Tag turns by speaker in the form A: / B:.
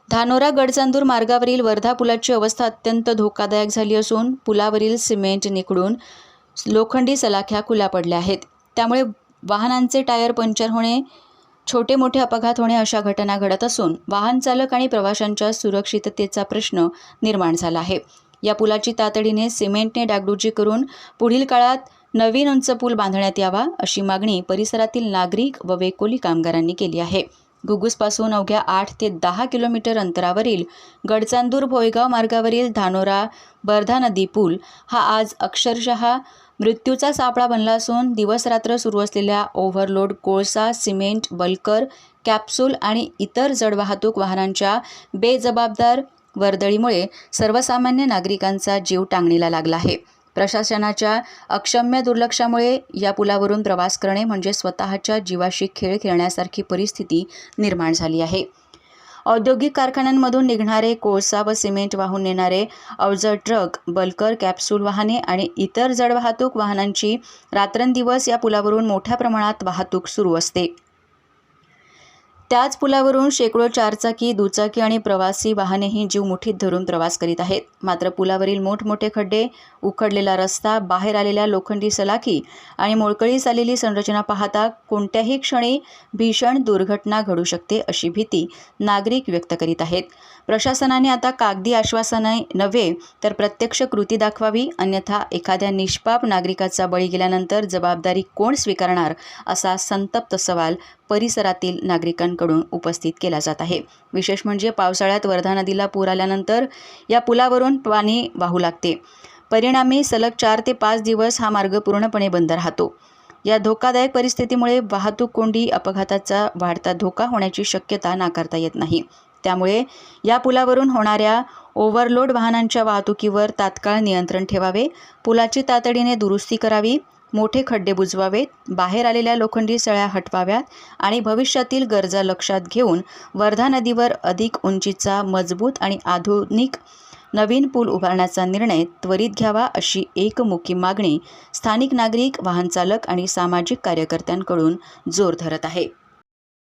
A: धानोरा गडचांदूर मार्गावरील वर्धा पुलाची अवस्था अत्यंत धोकादायक झाली असून पुलावरील सिमेंट निखळून लोखंडी सलाख्या खुल्या पडल्या आहेत। त्यामुळे वाहनांचे टायर पंक्चर होणे, छोटे मोठे अपघात होणे अशा घटना घडत असून वाहन चालक आणि प्रवाशांच्या सुरक्षिततेचा प्रश्न निर्माण झाला आहे। या पुलाची तातडीने सिमेंटने डागडुजी करून पुढील काळात नवीन उंच पूल बांधण्यात यावा अशी मागणी परिसरातील नागरिक व वेकोली कामगारांनी केली आहे। घुगुसपासून अवघ्या 8 ते 10 किलोमीटर अंतरावरील गडचांदूर भोयगाव मार्गावरील धानोरा वर्धा नदी पूल हा आज अक्षरशः मृत्यूचा सापळा बनला असून दिवस-रात्र सुरू असलेल्या ओव्हरलोड कोळसा, सिमेंट, बल्कर, कॅप्सूल आणि इतर जड वाहतूक वाहनांच्या बेजबाबदार वर्दळीमुळे सर्वसामान्य नागरिकांचा जीव टांगणीला लागला आहे। प्रशासनाच्या अक्षम्य दुर्लक्षामुळे या पुलावरून प्रवास करणे म्हणजे स्वतःच्या जीवाशी खेळ खेळण्यासारखी परिस्थिती निर्माण झाली आहे। औद्योगिक कारखान्यांमधून निघणारे कोळसा व सिमेंट वाहून नेणारे अवजड ट्रक, बल्कर, कॅप्सूल वाहने आणि इतर जड वाहतूक वाहनांची रात्रंदिवस या पुलावरून मोठ्या प्रमाणात वाहतूक सुरू असते। त्याच पुलावरून शेकडो चारचाकी, दुचाकी आणि प्रवासी वाहनेही जीव मुठीत धरून प्रवास करीत आहेत। मात्र पुलावरील मोठमोठे खड्डे, उखडलेला रस्ता, बाहेर आलेल्या लोखंडी सलाखी आणि मोडकळीस आलेली संरचना पाहता कोणत्याही क्षणी भीषण दुर्घटना घडू शकते अशी भीती नागरिक व्यक्त करीत आहेत। प्रशासनाने आता कागदी आश्वासने नव्हे तर प्रत्यक्ष कृती दाखवावी, अन्यथा एखाद्या निष्पाप नागरिकाचा बळी गेल्यानंतर जबाबदारी कोण स्वीकारणार असा संतप्त सवाल परिसरातील नागरिकांकडून उपस्थित केला जात आहे। विशेष म्हणजे पावसाळ्यात वर्धा नदीला पूर आल्यानंतर या पुलावरून पाणी वाहू लागते। परिणामी सलग 4 ते 5 दिवस हा मार्ग पूर्णपणे बंद राहतो। या धोकादायक परिस्थितीमुळे वाहतूक कोंडी, अपघाताचा वाढता धोका होण्याची शक्यता नाकारता येत नाही। त्यामुळे या पुलावरून होणाऱ्या ओव्हरलोड वाहनांच्या वाहतुकीवर तात्काळ नियंत्रण ठेवावे, पुलाची तातडीने दुरुस्ती करावी, मोठे खड्डे बुजवावेत, बाहेर आलेल्या लोखंडी सळ्या हटवाव्यात आणि भविष्यातील गरजा लक्षात घेऊन वर्धा नदीवर अधिक उंचीचा, मजबूत आणि आधुनिक नवीन पूल उभारण्याचा निर्णय त्वरित घ्यावा अशी एकमुखी मागणी स्थानिक नागरिक, वाहन चालक आणि सामाजिक कार्यकर्त्यांकडून जोर धरत आहे।